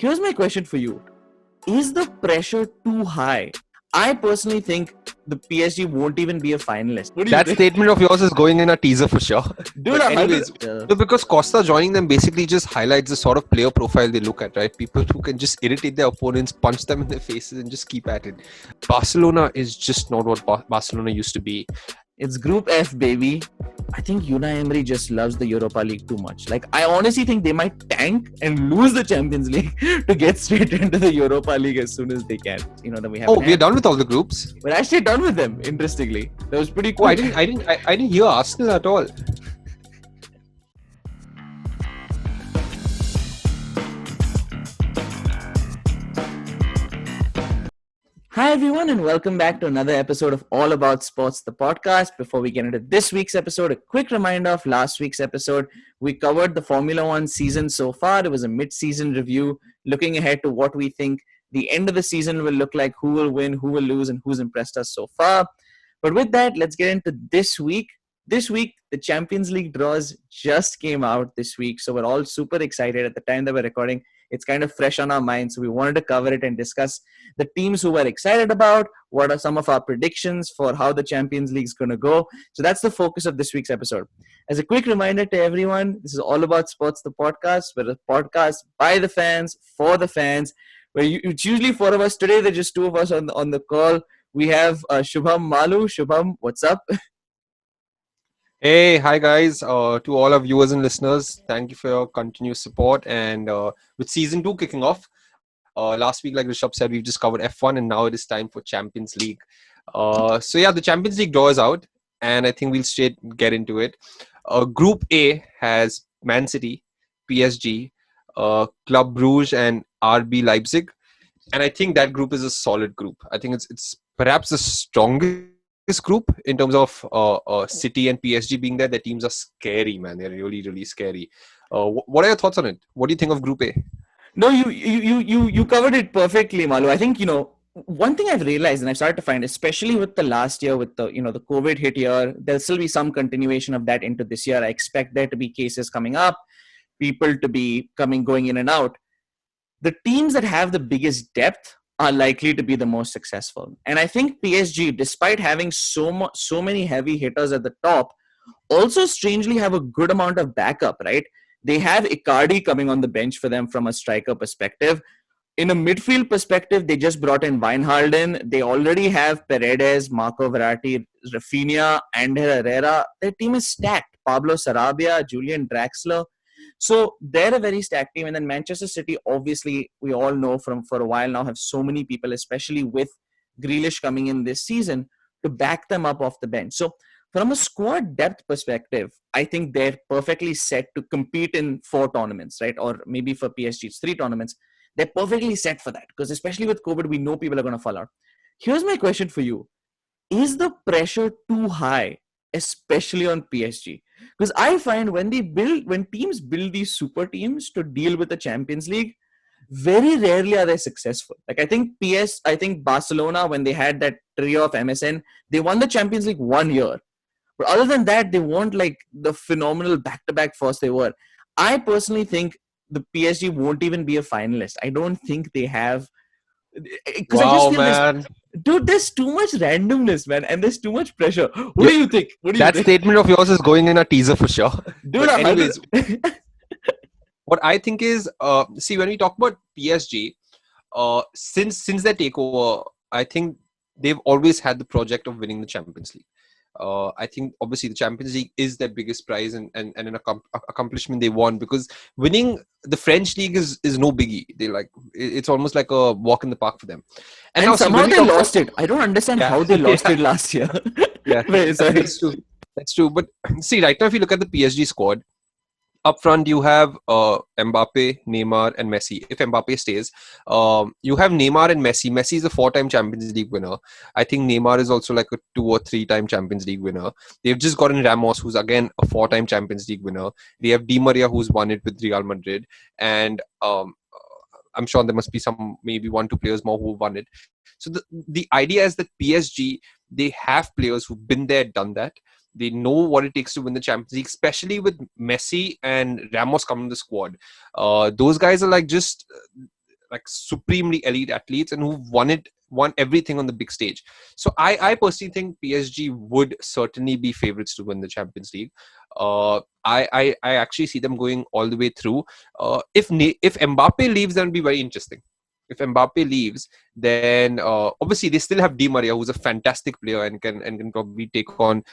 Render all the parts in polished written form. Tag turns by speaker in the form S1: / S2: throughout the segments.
S1: Here's my question for you. Is the pressure too high? I personally think the PSG won't even be a finalist. What do you
S2: That
S1: think?
S2: statement of yours is going in a teaser for sure.
S1: Dude,
S2: But anyways, no, because Costa joining them basically just highlights the sort of player profile they look at, right? People who can just irritate their opponents, punch them in their faces, and just keep at it. Barcelona is just not what Barcelona used to be.
S1: It's Group F, baby. I think Unai Emery just loves the Europa League too much. Like, I honestly think they might tank and lose the Champions League to get straight into the Europa League as soon as they can. You know that we have.
S2: Oh, we're done with all the groups.
S1: We're actually done with them. Interestingly, that was pretty cool.
S2: Oh, I didn't hear Arsenal at all.
S1: Hi, everyone, and welcome back to another episode of All About Sports, the podcast. Before we get into this week's episode, a quick reminder of last week's episode. We covered the Formula One season so far. It was a mid-season review, looking ahead to what we think the end of the season will look like, who will win, who will lose, and who's impressed us so far. But with that, let's get into this week. This week, the Champions League draws just came out this week, so we're all super excited at the time that we're recording. It's kind of fresh on our minds, so we wanted to cover it and discuss the teams who we're excited about, what are some of our predictions for how the Champions League is going to go. So that's the focus of this week's episode. As a quick reminder to everyone, this is All About Sports, the podcast. We're a podcast by the fans, for the fans. It's usually four of us. Today, there's just two of us on the call. We have Shubham Malu. Shubham, what's up?
S2: Hey, hi guys, to all our viewers and listeners, thank you for your continuous support. And with season 2 kicking off, last week, like Rishabh said, we've just covered F1 and now it is time for Champions League. So yeah, the Champions League draw is out and I think we'll straight get into it. Group A has Man City, PSG, Club Brugge and RB Leipzig. And I think that group is a solid group. I think it's perhaps the strongest group in terms of City and PSG being there. Their teams are scary, man. They're really, really scary. What are your thoughts on it? What do you think of Group A?
S1: No, you covered it perfectly, Malu. I think, one thing I've realized and I've started to find, especially with the last year, with the COVID hit year, there'll still be some continuation of that into this year. I expect there to be cases coming up, people to be going in and out. The teams that have the biggest depth are likely to be the most successful. And I think PSG, despite having so many heavy hitters at the top, also strangely have a good amount of backup, right? They have Icardi coming on the bench for them from a striker perspective. In a midfield perspective, they just brought in Wijnaldum. They already have Paredes, Marco Verratti, Rafinha, Ander Herrera. Their team is stacked. Pablo Sarabia, Julian Draxler. So they're a very stacked team. And then Manchester City, obviously, we all know for a while now, have so many people, especially with Grealish coming in this season, to back them up off the bench. So from a squad depth perspective, I think they're perfectly set to compete in 4 tournaments, right? Or maybe for PSG, it's 3 tournaments. They're perfectly set for that because especially with COVID, we know people are going to fall out. Here's my question for you. Is the pressure too high, especially on PSG? Because I find when teams build these super teams to deal with the Champions League, very rarely are they successful. Like I think Barcelona, when they had that trio of MSN, they won the Champions League 1 year. But other than that, they weren't like the phenomenal back-to-back force they were. I personally think the PSG won't even be a finalist. I don't think they have.
S2: Wow, I just feel man.
S1: Dude, there's too much randomness, man, and there's too much pressure. What do you think?
S2: That statement of yours is going in a teaser for sure.
S1: Dude, anyways,
S2: what I think is, see, when we talk about PSG, since their takeover, I think they've always had the project of winning the Champions League. I think obviously the Champions League is their biggest prize and an accomplishment they won, because winning the French league is no biggie. It's almost like a walk in the park for them.
S1: And now, somehow they lost it. I don't understand how they lost it last year.
S2: Yeah, that's true. That's true. But see, right now, if you look at the PSG squad, up front, you have Mbappe, Neymar, and Messi. If Mbappe stays, you have Neymar and Messi. Messi is a 4-time Champions League winner. I think Neymar is also like a 2 or 3-time Champions League winner. They've just gotten Ramos, who's again a 4-time Champions League winner. They have Di Maria, who's won it with Real Madrid. And I'm sure there must be maybe 1-2 players more who won it. So the idea is that PSG, they have players who've been there, done that. They know what it takes to win the Champions League, especially with Messi and Ramos coming to the squad. Those guys are like just like supremely elite athletes and who've won everything on the big stage. So I personally think PSG would certainly be favorites to win the Champions League. I actually see them going all the way through. If Mbappe leaves, then it'll be very interesting. If Mbappe leaves, then obviously they still have Di Maria, who's a fantastic player and can probably take on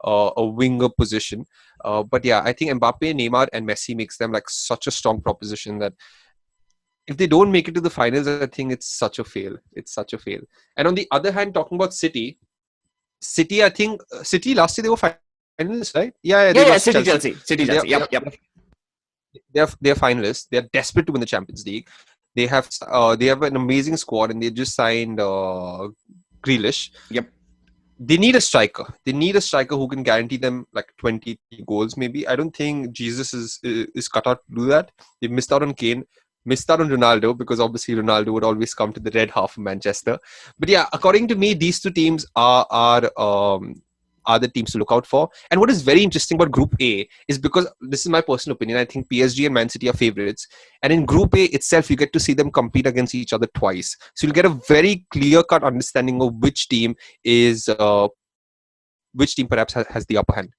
S2: a winger position. But yeah, I think Mbappe, Neymar, and Messi makes them like such a strong proposition that if they don't make it to the finals, I think it's such a fail. It's such a fail. And on the other hand, talking about City, I think City last year they were finalists, right? Yeah, they lost to
S1: Yeah,
S2: Chelsea.
S1: City, Chelsea. Yep.
S2: They're finalists. They're desperate to win the Champions League. They have an amazing squad, and they just signed Grealish.
S1: Yep.
S2: They need a striker. They need a striker who can guarantee them like 20 goals, maybe. I don't think Jesus is cut out to do that. They missed out on Kane, missed out on Ronaldo, because obviously Ronaldo would always come to the red half of Manchester. But yeah, according to me, these two teams are the teams to look out for. And what is very interesting about Group A is, because this is my personal opinion, I think PSG and Man City are favorites. And in Group A itself, you get to see them compete against each other twice. So you'll get a very clear-cut understanding of which team perhaps has the upper hand.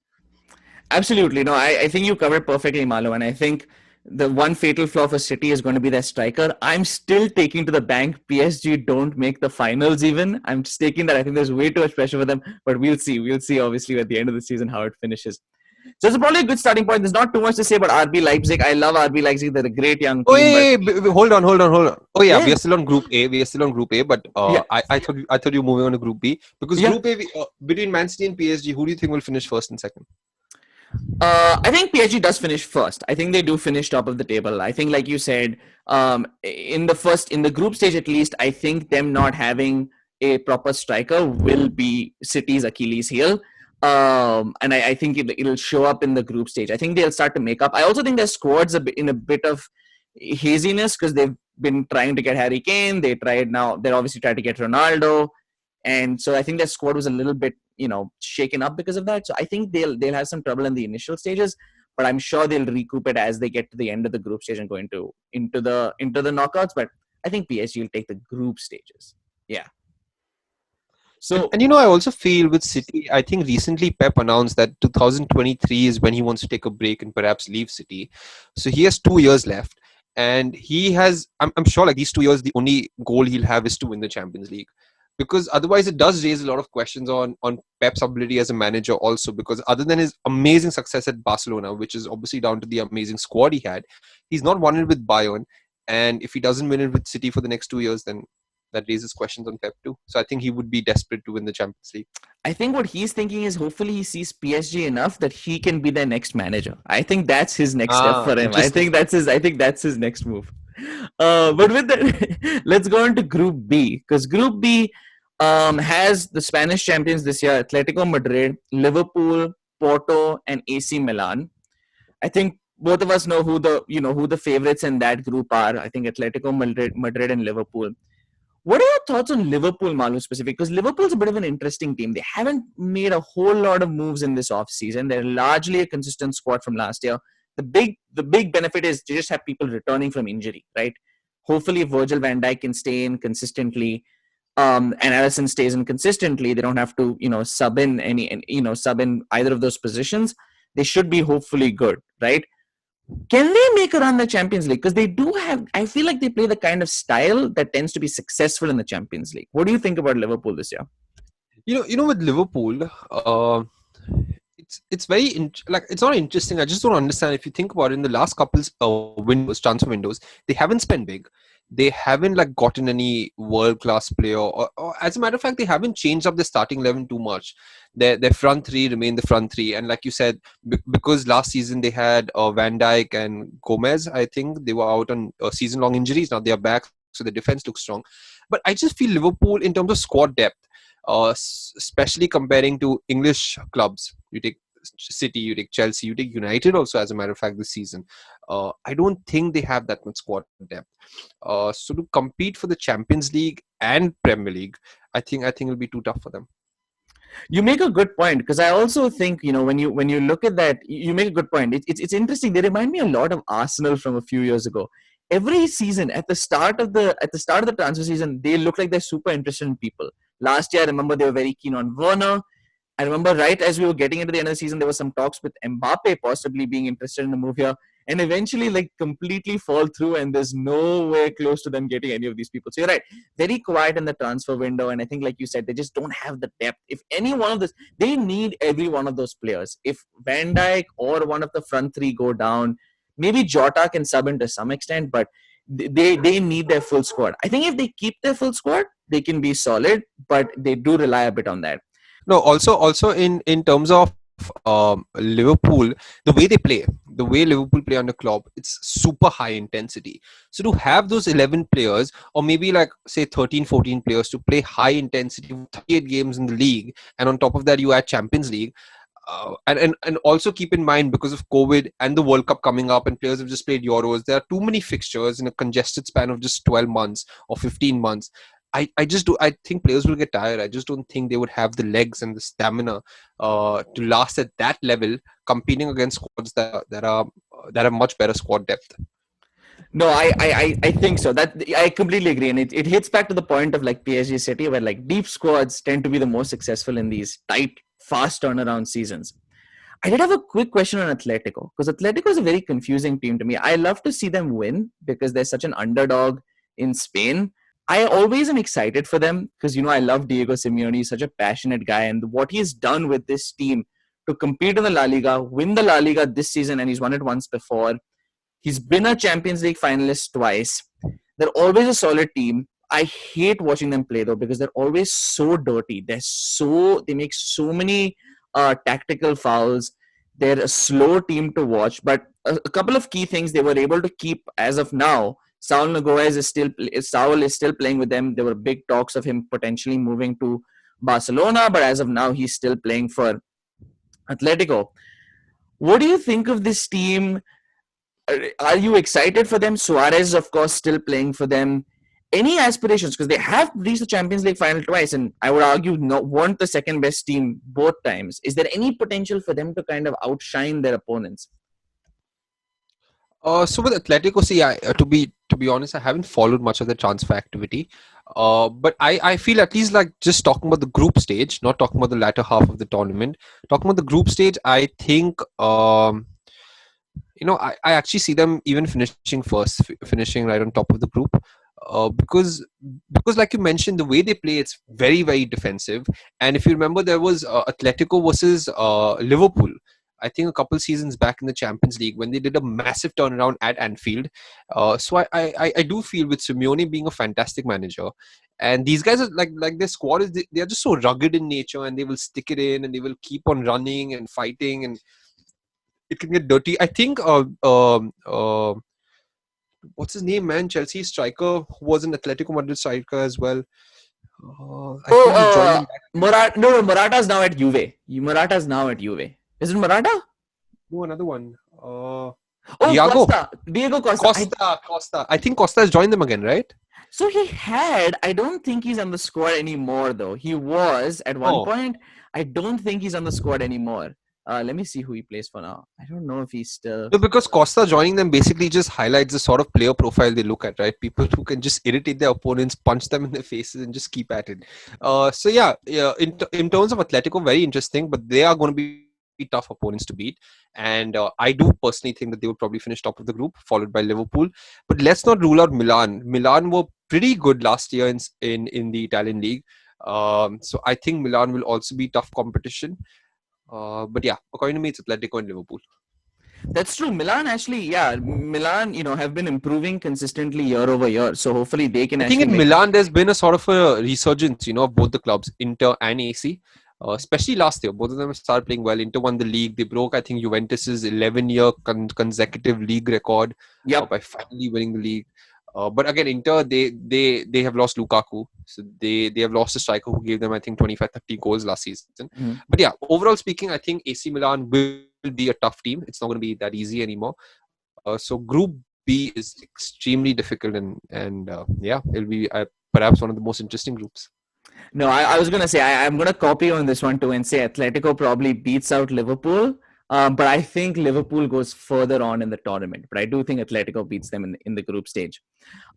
S1: Absolutely. No, I think you covered perfectly, Malo. And I think the one fatal flaw for City is going to be their striker. I'm still taking to the bank PSG don't make the finals even. I'm just taking that. I think there's way too much pressure for them. But we'll see. We'll see, obviously, at the end of the season how it finishes. So it's probably a good starting point. There's not too much to say about RB Leipzig. I love RB Leipzig. They're a great young team.
S2: Hold on. Oh yeah,
S1: Yeah.
S2: we are still on Group A. But
S1: Yeah.
S2: I thought you were moving on to Group B, because
S1: Yeah.
S2: Group A between Man City and PSG, who do you think will finish first and second?
S1: I think PSG does finish first. I think they do finish top of the table. I think, like you said, in the group stage at least, I think them not having a proper striker will be City's Achilles heel. And I think it'll show up in the group stage. I think they'll start to make up. I also think their squad's in a bit of haziness because they've been trying to get Harry Kane. They're obviously trying to get Ronaldo. And so I think their squad was a little bit, shaken up because of that. So I think they'll have some trouble in the initial stages, but I'm sure they'll recoup it as they get to the end of the group stage and go into the knockouts. But I think PSG will take the group stages. Yeah. So
S2: And I also feel with City, I think recently Pep announced that 2023 is when he wants to take a break and perhaps leave City. So he has 2 years left. And I'm sure like these 2 years, the only goal he'll have is to win the Champions League. Because otherwise it does raise a lot of questions on Pep's ability as a manager also, because other than his amazing success at Barcelona, which is obviously down to the amazing squad he had, he's not won it with Bayern. And if he doesn't win it with City for the next 2 years, then that raises questions on Pep too. So I think he would be desperate to win the Champions League.
S1: I think what he's thinking is hopefully he sees PSG enough that he can be their next manager. I think that's his next step for him. I think that's his next move. But with that, let's go into Group B, because Group B has the Spanish champions this year: Atletico Madrid, Liverpool, Porto, and AC Milan. I think both of us know who the favorites in that group are. I think Atletico Madrid, and Liverpool. What are your thoughts on Liverpool, Malu, specific? Because Liverpool's a bit of an interesting team. They haven't made a whole lot of moves in this offseason. They're largely a consistent squad from last year. The big benefit is they just have people returning from injury, right? Hopefully, if Virgil van Dijk can stay in consistently, and Alisson stays in consistently, they don't have to, sub in either of those positions. They should be hopefully good, right? Can they make a run in the Champions League? Because they do have, I feel like they play the kind of style that tends to be successful in the Champions League. What do you think about Liverpool this year?
S2: With Liverpool, it's very it's not interesting. I just don't understand. If you think about it, in the last couple transfer windows, they haven't spent big. They haven't gotten any world-class player, or as a matter of fact, they haven't changed up the starting 11 too much. Their front three remain the front three, and like you said, because last season they had Van Dijk and Gomez, I think they were out on season-long injuries. Now they are back, so the defense looks strong. But I just feel Liverpool, in terms of squad depth, especially comparing to English clubs, you take City, you take Chelsea, you take United also, as a matter of fact, this season. I don't think they have that much squad depth. So to compete for the Champions League and Premier League, I think it'll be too tough for them.
S1: You make a good point, because I also think, when you look at that, you make a good point. It's interesting. They remind me a lot of Arsenal from a few years ago. every season at the start of the transfer season, they look like they're super interested in people. Last year, I remember they were very keen on Werner. I remember right as we were getting into the end of the season, there was some talks with Mbappe possibly being interested in the move here, and eventually like completely fall through, and there's nowhere close to them getting any of these people. So you're right, very quiet in the transfer window, and I think like you said, they just don't have the depth. If any one of this, they need every one of those players. If Van Dijk or one of the front three go down, maybe Jota can sub in to some extent, but they need their full squad. I think if they keep their full squad, they can be solid, but they do rely a bit on that.
S2: No, also in terms of Liverpool, the way Liverpool play under Klopp, it's super high intensity. So to have those 11 players, or maybe like say 13, 14 players to play high intensity 38 games in the league, and on top of that you add Champions League, and also keep in mind, because of COVID and the World Cup coming up and players have just played Euros, there are too many fixtures in a congested span of just 12 months or 15 months. I think players will get tired. I just don't think they would have the legs and the stamina to last at that level, competing against squads that have much better squad depth.
S1: No, I think so. That I completely agree, and it hits back to the point of like PSG City, where like deep squads tend to be the most successful in these tight, fast turnaround seasons. I did have a quick question on Atletico, because Atletico is a very confusing team to me. I love to see them win because they're such an underdog in Spain. I always am excited for them because, you know, I love Diego Simeone. He's such a passionate guy. And what he's done with this team to compete in the La Liga, win the La Liga this season, and he's won it once before. He's been a Champions League finalist twice. They're always a solid team. I hate watching them play though because they're always so dirty. They make so many tactical fouls. They're a slow team to watch. But a couple of key things they were able to keep as of now. Saul is still playing with them. There were big talks of him potentially moving to Barcelona, but as of now he's still playing for Atletico. What do you think of this team? Are you excited for them? Suarez, of course, still playing for them. Any aspirations? Because they have reached the Champions League final twice, and I would argue weren't the second best team both times. Is there any potential for them to kind of outshine their opponents?
S2: So with Atletico, see, to be honest, I haven't followed much of the transfer activity. But I feel, at least like just talking about the group stage, not talking about the latter half of the tournament, talking about the group stage, I think I actually see them even finishing first, finishing right on top of the group. Because like you mentioned, the way they play, it's very, very defensive. And if you remember, there was Atletico versus Liverpool, I think a couple seasons back in the Champions League, when they did a massive turnaround at Anfield. So I do feel, with Simeone being a fantastic manager, and these guys are like their squad is, they are just so rugged in nature, and they will stick it in, and they will keep on running and fighting, and it can get dirty. I think what's his name, man? Chelsea striker who was an Atletico Madrid striker as well. I
S1: Oh,
S2: think he joined them back.
S1: No, Morata's now at Juve. Morata's now at Juve. Is it Morata?
S2: No, another one.
S1: Oh,
S2: Diego
S1: Diego Costa.
S2: Costa. I think Costa has joined them again, right?
S1: So he had. I don't think he's on the squad anymore, though. He was at one point. I don't think he's on the squad anymore. Let me see who he plays for now. I don't know if he's still.
S2: No, because Costa joining them basically just highlights the sort of player profile they look at, right? People who can just irritate their opponents, punch them in their faces, and just keep at it. So yeah. In terms of Atletico, very interesting, but they are going to be tough opponents to beat. And I do personally think that they would probably finish top of the group, followed by Liverpool. But let's not rule out Milan. Milan were pretty good last year in the Italian league. So I think Milan will also be tough competition. But yeah, according to me, it's Atletico and Liverpool.
S1: That's true. Milan actually, Milan, have been improving consistently year over year. So hopefully they can.
S2: I think in Milan, there's been a sort of a resurgence, of both the clubs, Inter and AC. Especially last year, both of them started playing well. Inter won the league. They broke, I think, Juventus's 11-year consecutive league record by finally winning the league. But again, Inter, they have lost Lukaku. So they have lost a striker who gave them, I think, 25-30 goals last season. Mm-hmm. But yeah, overall speaking, I think AC Milan will be a tough team. It's not going to be that easy anymore. So Group B is extremely difficult, and it'll be perhaps one of the most interesting groups.
S1: No, I was going to say, I'm going to copy on this one too and say Atletico probably beats out Liverpool. But I think Liverpool goes further on in the tournament. But I do think Atletico beats them in the group stage.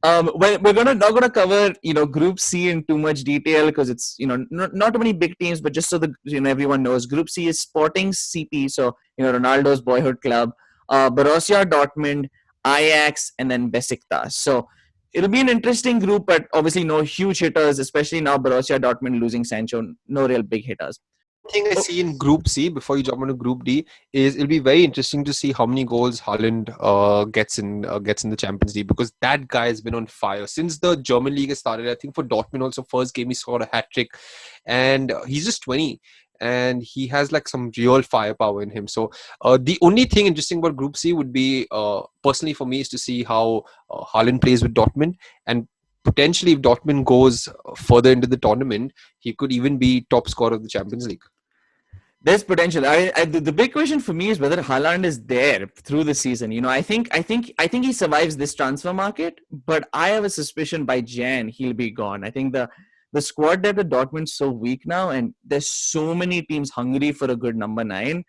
S1: We're gonna not gonna cover Group C in too much detail because it's not too many big teams, but just so the everyone knows, Group C is Sporting CP, so Ronaldo's boyhood club, Borussia Dortmund, Ajax, and then Besiktas. So it'll be an interesting group, but obviously no huge hitters, especially now Borussia Dortmund losing Sancho, no real big hitters.
S2: Thing I see in Group C before you jump into Group D is it'll be very interesting to see how many goals Haaland gets in the Champions League, because that guy has been on fire since the German league has started. I think for Dortmund also, first game he scored a hat trick, and he's just 20 and he has like some real firepower in him. So the only thing interesting about Group C would be personally for me is to see how Haaland plays with Dortmund, and potentially if Dortmund goes further into the tournament, he could even be top scorer of the Champions League.
S1: There's potential. The big question for me is whether Haaland is there through the season. I think he survives this transfer market, but I have a suspicion by Jan he'll be gone. I think the squad depth at Dortmund's so weak now, and there's so many teams hungry for a good number 9.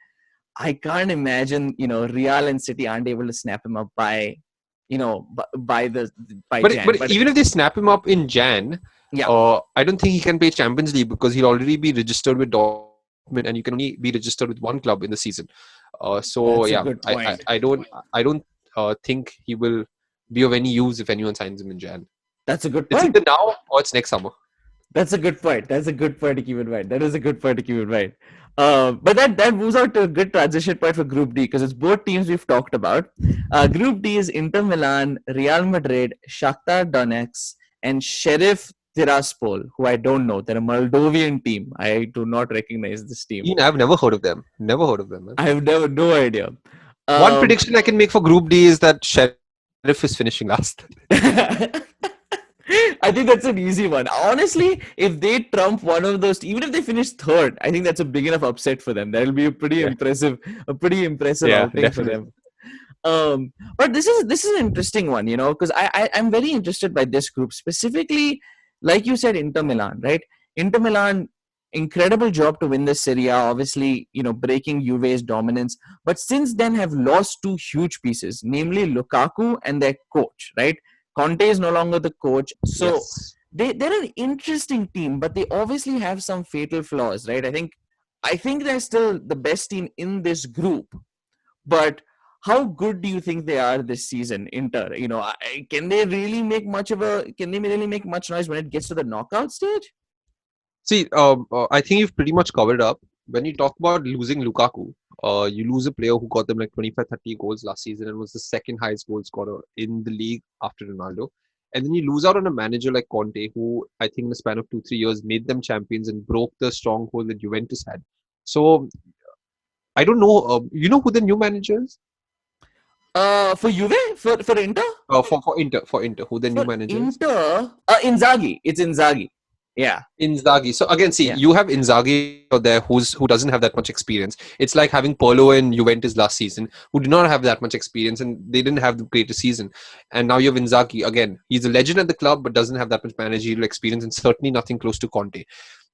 S1: I can't imagine Real and City aren't able to snap him up by Jan.
S2: But even if they snap him up in Jan,
S1: yeah,
S2: I don't think he can play Champions League because he'll already be registered with Dortmund, and you can only be registered with one club in the season. So
S1: that's
S2: yeah,
S1: a good point.
S2: I don't think he will be of any use if anyone signs him in Jan.
S1: That's a good
S2: It's
S1: point.
S2: either now or it's next summer.
S1: That's a good point. That's a good point to keep in mind. That is a good point to keep in mind. But that moves out to a good transition point for Group D, because it's both teams we've talked about. Group D is Inter Milan, Real Madrid, Shakhtar Donetsk, and Sheriff Tiraspol, who I don't know. They're a Moldovan team. I do not recognize this team.
S2: I've never heard of them. Never heard of them, man.
S1: I have no idea.
S2: One prediction I can make for Group D is that Sheriff is finishing last.
S1: I think that's an easy one. Honestly, if they trump one of those, even if they finish third, I think that's a big enough upset for them. That'll be a pretty impressive outing definitely for them. But this is an interesting one, because I'm very interested by this group specifically. Like you said, Inter Milan, right? Inter Milan, incredible job to win the Serie A, obviously, breaking Juve's dominance. But since then have lost two huge pieces, namely Lukaku and their coach, right? Conte is no longer the coach. So
S2: yes.
S1: They're an interesting team, but they obviously have some fatal flaws, right? I think they're still the best team in this group. But how good do you think they are this season, Inter? Can they really make much noise when it gets to the knockout stage?
S2: See, I think you've pretty much covered it up. When you talk about losing Lukaku, you lose a player who got them like 25-30 goals last season and was the second highest goal scorer in the league after Ronaldo. And then you lose out on a manager like Conte, who I think in the span of 2-3 years made them champions and broke the stronghold that Juventus had. So I don't know. You know who the new manager is?
S1: For Juve? For Inter?
S2: For Inter, who the new manager is?
S1: Inter? Inzaghi. It's Inzaghi. Yeah.
S2: Inzaghi. So again, see,
S1: Yeah.
S2: you have Inzaghi out there who doesn't have that much experience. It's like having Pirlo in Juventus last season, who did not have that much experience and they didn't have the greatest season. And now you have Inzaghi. Again, he's a legend at the club, but doesn't have that much managerial experience and certainly nothing close to Conte.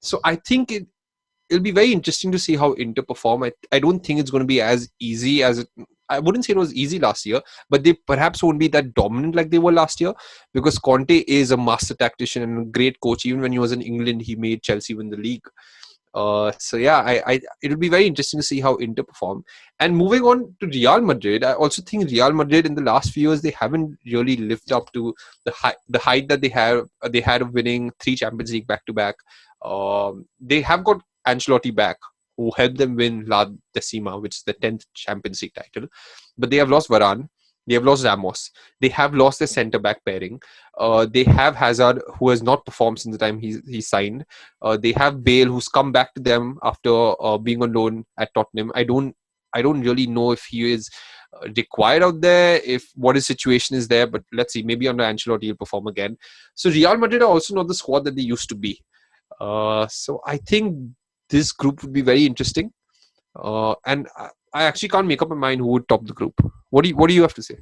S2: So I think it'll be very interesting to see how Inter perform. I don't think it's going to be as easy as it. I wouldn't say it was easy last year, but they perhaps won't be that dominant like they were last year, because Conte is a master tactician and a great coach. Even when he was in England, he made Chelsea win the league. So yeah, it'll be very interesting to see how Inter perform. And moving on to Real Madrid, I also think Real Madrid in the last few years, they haven't really lived up to the height that they had of winning 3 Champions League back to back. They have got Ancelotti back, who helped them win La Decima, which is the 10th Champions League title. But they have lost Varane. They have lost Ramos. They have lost their centre-back pairing. They have Hazard, who has not performed since the time he signed. They have Bale, who's come back to them after being on loan at Tottenham. I don't really know if he is required out there, if what his situation is there. But let's see. Maybe under Ancelotti, he'll perform again. So Real Madrid are also not the squad that they used to be. So I think this group would be very interesting. And I actually can't make up my mind who would top the group. What do you have to say?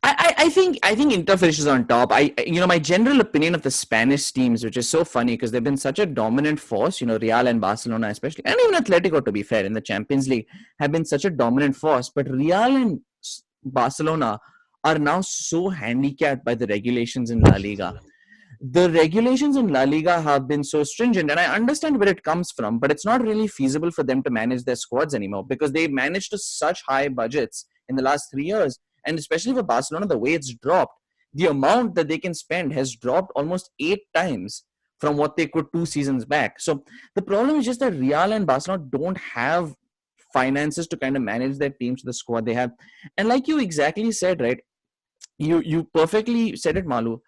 S1: I think Inter finishes on top. My general opinion of the Spanish teams, which is so funny because they've been such a dominant force, Real and Barcelona especially, and even Atletico to be fair in the Champions League have been such a dominant force. But Real and Barcelona are now so handicapped by the regulations in La Liga. The regulations in La Liga have been so stringent, and I understand where it comes from, but it's not really feasible for them to manage their squads anymore because they've managed to such high budgets in the last 3 years. And especially for Barcelona, the way it's dropped, the amount that they can spend has dropped almost 8 times from what they could 2 seasons back. So the problem is just that Real and Barcelona don't have finances to kind of manage their teams to the squad they have. And like you exactly said, right? You perfectly said it, Malu.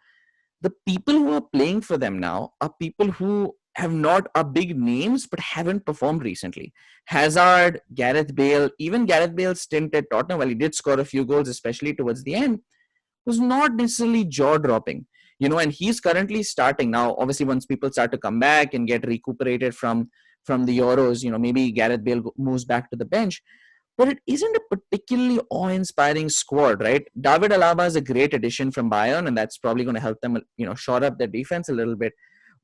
S1: The people who are playing for them now are people who have not are big names but haven't performed recently. Hazard, Gareth Bale, even Gareth Bale's stint at Tottenham, while he did score a few goals, especially towards the end, was not necessarily jaw-dropping. And he's currently starting now. Obviously, once people start to come back and get recuperated from the Euros, maybe Gareth Bale moves back to the bench. But it isn't a particularly awe-inspiring squad, right? David Alaba is a great addition from Bayern, and that's probably going to help them, shore up their defense a little bit.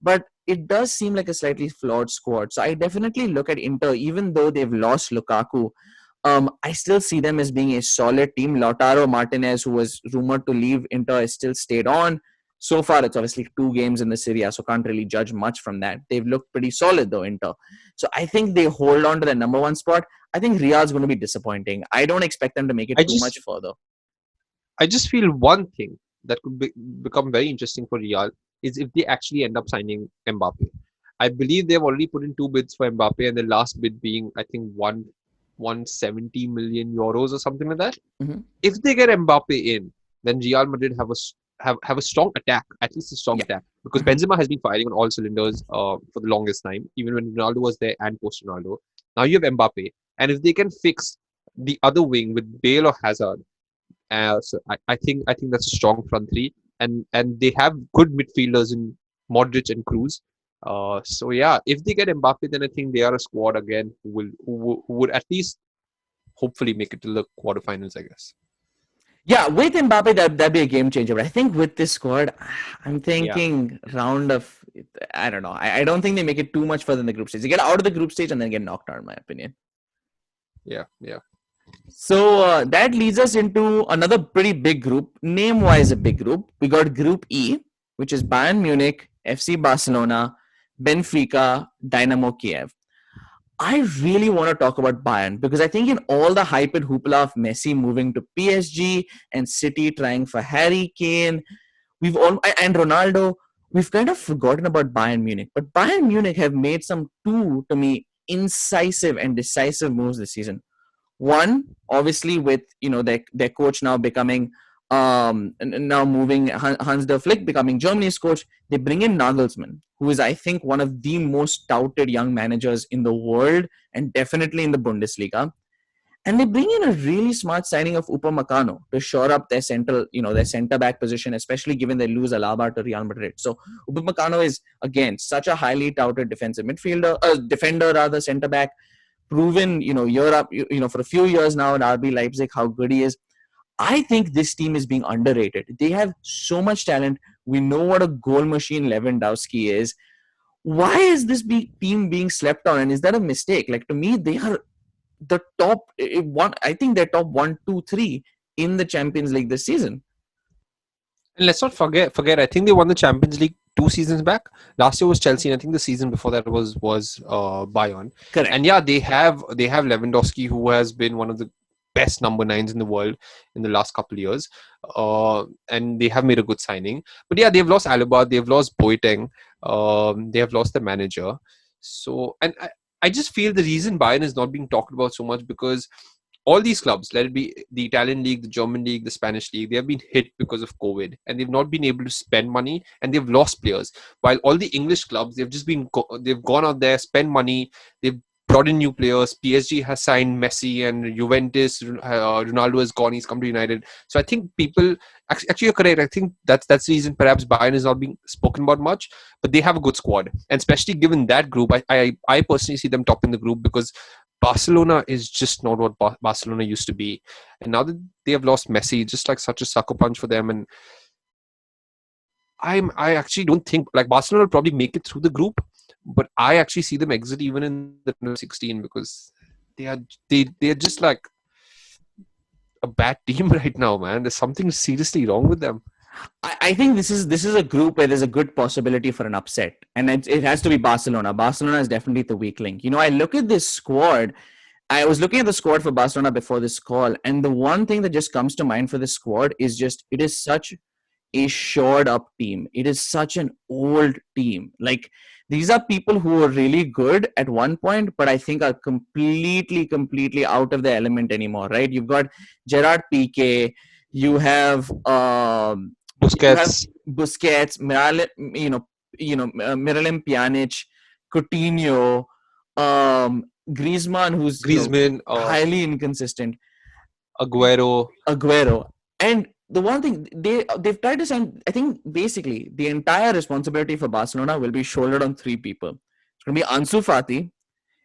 S1: But it does seem like a slightly flawed squad. So I definitely look at Inter, even though they've lost Lukaku. I still see them as being a solid team. Lautaro Martinez, who was rumored to leave Inter, has still stayed on. So far, it's obviously 2 games in the Serie A, so can't really judge much from that. They've looked pretty solid, though, Inter. So I think they hold on to the number one spot. I think Real's going to be disappointing. I don't expect them to make it
S2: I
S1: too
S2: just
S1: much further.
S2: I just feel one thing that could become very interesting for Real is if they actually end up signing Mbappe. I believe they've already put in 2 bids for Mbappe, and the last bid being, I think, 170 million euros or something like that.
S1: Mm-hmm.
S2: If they get Mbappe in, then Real Madrid have a strong attack, at least a strong
S1: Yeah.
S2: attack, because
S1: Mm-hmm.
S2: Benzema has been firing on all cylinders for the longest time, even when Ronaldo was there and post Ronaldo. Now you have Mbappe, and if they can fix the other wing with Bale or Hazard, so I think that's a strong front three, and they have good midfielders in Modric and Cruz. So yeah, if they get Mbappe, then I think they are a squad again who would at least hopefully make it to the quarterfinals, I guess.
S1: Yeah, with Mbappe, that'd be a game changer. But I think with this squad, I'm
S2: Yeah,
S1: thinking round of, I don't know. I don't think they make it too much further in the group stage. They get out of the group stage and then get knocked out, in my opinion.
S2: yeah.
S1: So that leads us into another pretty big group, name-wise a big group. We got Group E, which is Bayern Munich, FC Barcelona, Benfica, Dynamo Kiev. I really want to talk about Bayern because I think in all the hype and hoopla of Messi moving to PSG and City trying for Harry Kane, and Ronaldo, we've kind of forgotten about Bayern Munich. But Bayern Munich have made some two, to me, incisive and decisive moves this season. One, obviously, with their coach now becoming now moving Hans der Flick becoming Germany's coach, they bring in Nagelsmann, who is I think one of the most touted young managers in the world and definitely in the Bundesliga. And they bring in a really smart signing of Upamecano to shore up their center back position, especially given they lose Alaba to Real Madrid. So Upamecano is again such a highly touted defender rather, center back, proven, year up, for a few years now at RB Leipzig, how good he is. I think this team is being underrated. They have so much talent. We know what a goal machine Lewandowski is. Why is this team being slept on? And is that a mistake? Like, to me, they are the top one. I think they're top 1, 2, 3 in the Champions League this season.
S2: And let's not forget. I think they won the Champions League 2 seasons back. Last year was Chelsea, and I think the season before that was Bayern.
S1: Correct.
S2: And yeah, they have Lewandowski, who has been one of the best number nines in the world in the last couple of years. And they have made a good signing. But yeah, they've lost Alaba, they've lost Boateng, they have lost the manager. So, and I just feel the reason Bayern is not being talked about so much because all these clubs, let it be the Italian league, the German league, the Spanish league, they have been hit because of COVID, and they've not been able to spend money, and they've lost players. While all the English clubs, they've gone out there, spent money, they've brought in new players. PSG has signed Messi, and Juventus, Ronaldo has gone, he's come to United. So I think people actually you're correct. I think that's the reason perhaps Bayern is not being spoken about much, but they have a good squad, and especially given that group, I personally see them topping the group because Barcelona is just not what Barcelona used to be. And now that they have lost Messi, just like such a sucker punch for them. And I actually don't think like Barcelona will probably make it through the group, but I actually see them exit even in the round of 16 because they're just like a bad team right now, man. There's something seriously wrong with them.
S1: I think this is a group where there's a good possibility for an upset, and it has to be Barcelona. Barcelona is definitely the weak link. I look at this squad. I was looking at the squad for Barcelona before this call, and the one thing that just comes to mind for this squad is just it is such a shored up team. It is such an old team. Like these are people who were really good at one point, but I think are completely out of the element anymore. Right? You've got Gerard Piqué. You have you have
S2: Busquets,
S1: Busquets, Miralem Pjanic, Coutinho, Griezmann, who's
S2: Griezmann,
S1: highly inconsistent,
S2: Aguero.
S1: Aguero, and the one thing they've tried to sign. I think basically the entire responsibility for Barcelona will be shouldered on three people. It's going to be Ansu Fati.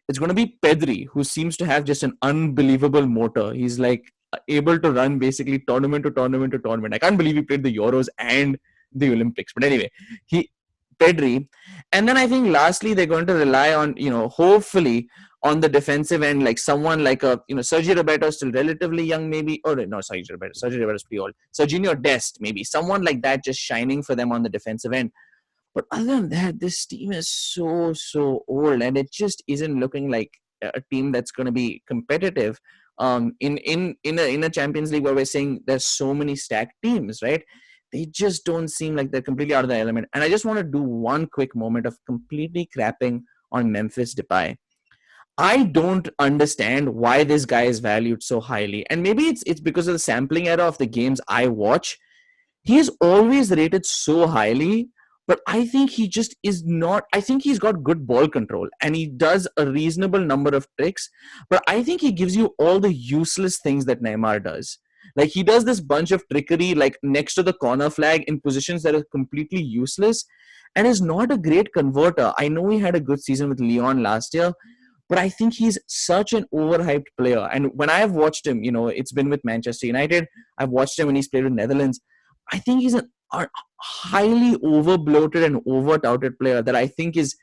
S1: It's going to be Pedri, who seems to have just an unbelievable motor. He's like able to run basically tournament to tournament to tournament. I can't believe he played the Euros and the Olympics. But anyway, he Pedri. And then I think lastly they're going to rely on, hopefully on the defensive end, like someone like Sergio Roberto is still relatively young, maybe. Oh no, Sergio Roberto. Sergio Roberto is pretty old. Serginho Dest, maybe someone like that, just shining for them on the defensive end. But other than that, this team is so old, and it just isn't looking like a team that's going to be competitive. In a Champions League where we're saying there's so many stacked teams, right? They just don't seem like they're completely out of the element. And I just want to do one quick moment of completely crapping on Memphis Depay. I don't understand why this guy is valued so highly, and maybe it's because of the sampling error of the games I watch. He is always rated so highly, but I think he just is not. I think he's got good ball control and he does a reasonable number of tricks, but I think he gives you all the useless things that Neymar does. Like he does this bunch of trickery like next to the corner flag in positions that are completely useless and is not a great converter. I know he had a good season with Lyon last year, but I think he's such an overhyped player. And when I've watched him, it's been with Manchester United. I've watched him when he's played with Netherlands. I think he's a highly over bloated and over touted player that I think is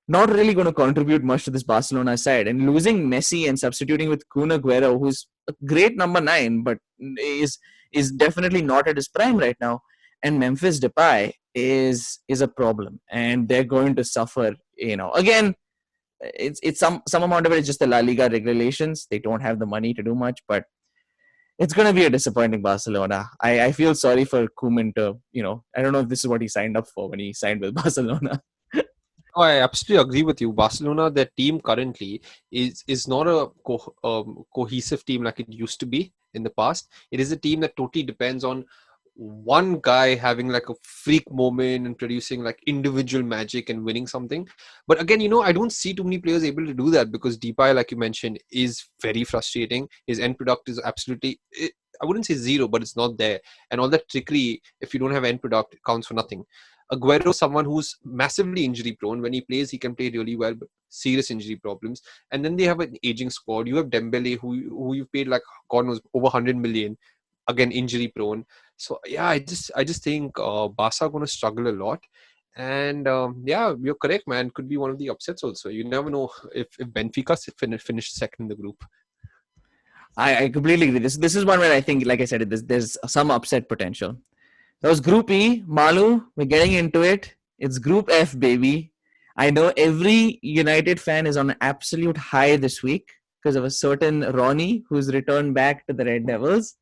S1: not really going to contribute much to this Barcelona side. And losing Messi and substituting with Kun Aguero, who's a great number 9, but is definitely not at his prime right now. And Memphis Depay is a problem, and they're going to suffer. Again, it's some amount of it is just the La Liga regulations. They don't have the money to do much, but it's going to be a disappointing Barcelona. I feel sorry for Koeman to, I don't know if this is what he signed up for when he signed with Barcelona.
S2: Oh, I absolutely agree with you. Barcelona, their team currently is not a cohesive team like it used to be in the past. It is a team that totally depends on one guy having like a freak moment and producing like individual magic and winning something. But again, I don't see too many players able to do that because Depay, like you mentioned, is very frustrating. His end product is absolutely, I wouldn't say zero, but it's not there. And all that trickery, if you don't have end product, it counts for nothing. Aguero, someone who's massively injury prone. When he plays, he can play really well, but serious injury problems. And then they have an aging squad. You have Dembele, who you've paid like God knows over 100 million. Again, injury prone. So yeah, I just think Barca are going to struggle a lot. And yeah, you're correct, man. Could be one of the upsets also. You never know if Benfica finish second in the group.
S1: I completely agree. This is one where I think, like I said, there's some upset potential. That was Group E. Malu, we're getting into it. It's Group F, baby. I know every United fan is on an absolute high this week because of a certain Ronnie who's returned back to the Red Devils.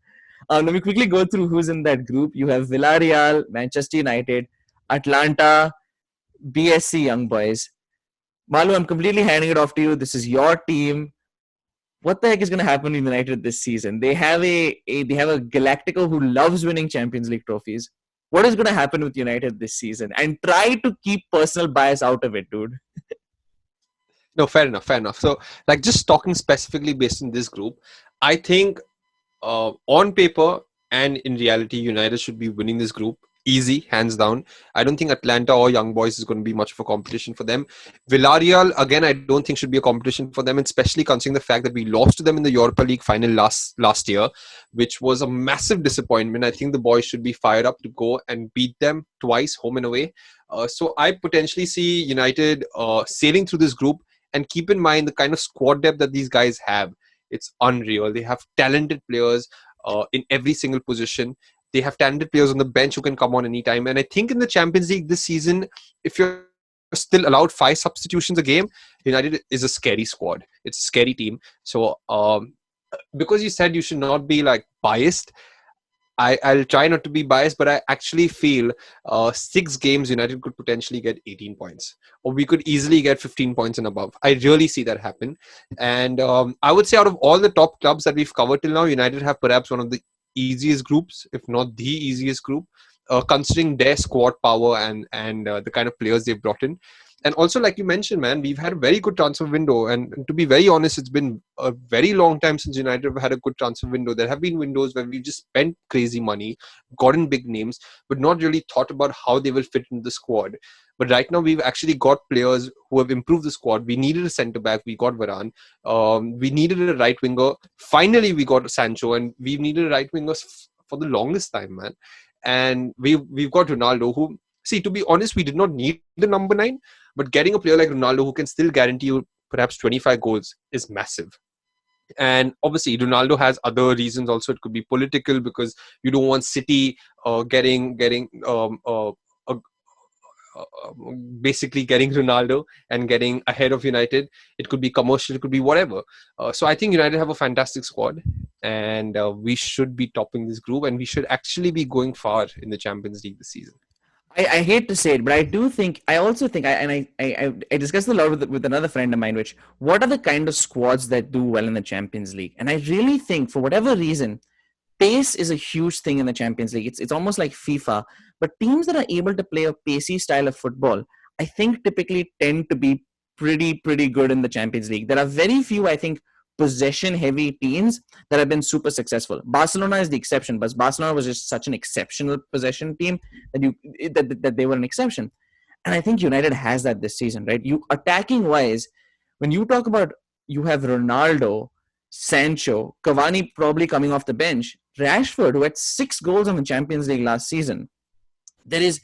S1: Let me quickly go through who's in that group. You have Villarreal, Manchester United, Atlanta, BSC Young Boys. Malu, I'm completely handing it off to you. This is your team. What the heck is going to happen in United this season? They have they have a Galactico who loves winning Champions League trophies. What is going to happen with United this season? And try to keep personal bias out of it, dude.
S2: No, fair enough. So, like, just talking specifically based on this group, I think on paper and in reality, United should be winning this group easy, hands down. I don't think Atlanta or Young Boys is going to be much of a competition for them. Villarreal, again, I don't think should be a competition for them, and especially considering the fact that we lost to them in the Europa League final last year, which was a massive disappointment. I think the boys should be fired up to go and beat them twice, home and away. So I potentially see United sailing through this group, and keep in mind the kind of squad depth that these guys have. It's unreal. They have talented players in every single position. They have talented players on the bench who can come on anytime. And I think in the Champions League this season, if you're still allowed 5 substitutions a game, United is a scary squad. It's a scary team. So because you said you should not be like biased, I'll try not to be biased, but I actually feel 6 games United could potentially get 18 points, or we could easily get 15 points and above. I really see that happen. And I would say out of all the top clubs that we've covered till now, United have perhaps one of the easiest groups, if not the easiest group, considering their squad power and the kind of players they've brought in. And also, like you mentioned, man, we've had a very good transfer window. And to be very honest, it's been a very long time since United have had a good transfer window. There have been windows where we've just spent crazy money, gotten big names, but not really thought about how they will fit into the squad. But right now, we've actually got players who have improved the squad. We needed a centre-back. We got Varane. We needed a right winger. Finally, we got Sancho. And we've needed a right winger for the longest time, man. And we've got Ronaldo, who, see, to be honest, we did not need the number 9. But getting a player like Ronaldo who can still guarantee you perhaps 25 goals is massive. And obviously, Ronaldo has other reasons also. It could be political, because you don't want City basically getting Ronaldo and getting ahead of United. It could be commercial, it could be whatever. So I think United have a fantastic squad, and we should be topping this group, and we should actually be going far in the Champions League this season.
S1: I hate to say it, but I also think, I discussed a lot with another friend of mine, which, what are the kind of squads that do well in the Champions League? And I really think, for whatever reason, pace is a huge thing in the Champions League. It's almost like FIFA, but teams that are able to play a pacey style of football, I think typically tend to be pretty good in the Champions League. There are very few, I think, possession-heavy teams that have been super successful. Barcelona is the exception, but Barcelona was just such an exceptional possession team that they were an exception. And I think United has that this season, right? You attacking-wise, when you talk about, you have Ronaldo, Sancho, Cavani probably coming off the bench, Rashford, who had 6 goals in the Champions League last season. There is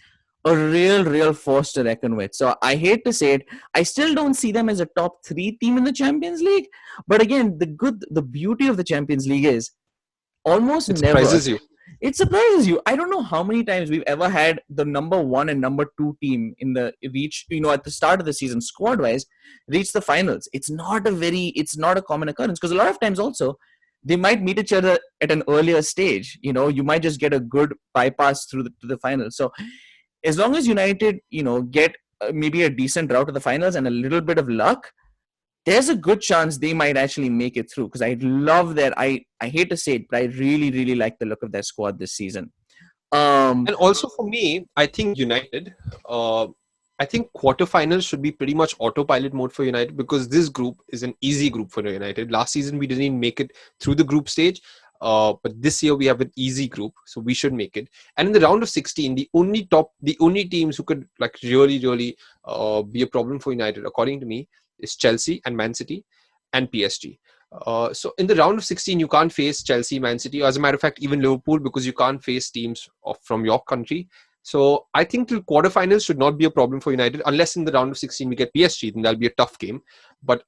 S1: a real force to reckon with. So I hate to say it, I still don't see them as a top 3 team in the Champions League. But again, the beauty of the Champions League is almost
S2: It
S1: never.
S2: surprises you.
S1: It surprises you. I don't know how many times we've ever had the number 1 and number 2 team in the reach, at the start of the season, squad wise, reach the finals. It's not a common occurrence, because a lot of times also they might meet each other at an earlier stage. You might just get a good bypass to the finals. So as long as United, get maybe a decent route to the finals and a little bit of luck, there's a good chance they might actually make it through. Because I love that. I hate to say it, but I really like the look of their squad this season.
S2: And also for me, I think United, I think quarterfinals should be pretty much autopilot mode for United, because this group is an easy group for United. Last season, we didn't even make it through the group stage. But this year we have an easy group, so we should make it. And in the round of 16, the only teams who could like really be a problem for United, according to me, is Chelsea and Man City and PSG. So in the round of 16, you can't face Chelsea, Man City, or as a matter of fact, even Liverpool, because you can't face teams from your country. So I think till quarterfinals should not be a problem for United, unless in the round of 16 we get PSG, then that'll be a tough game. But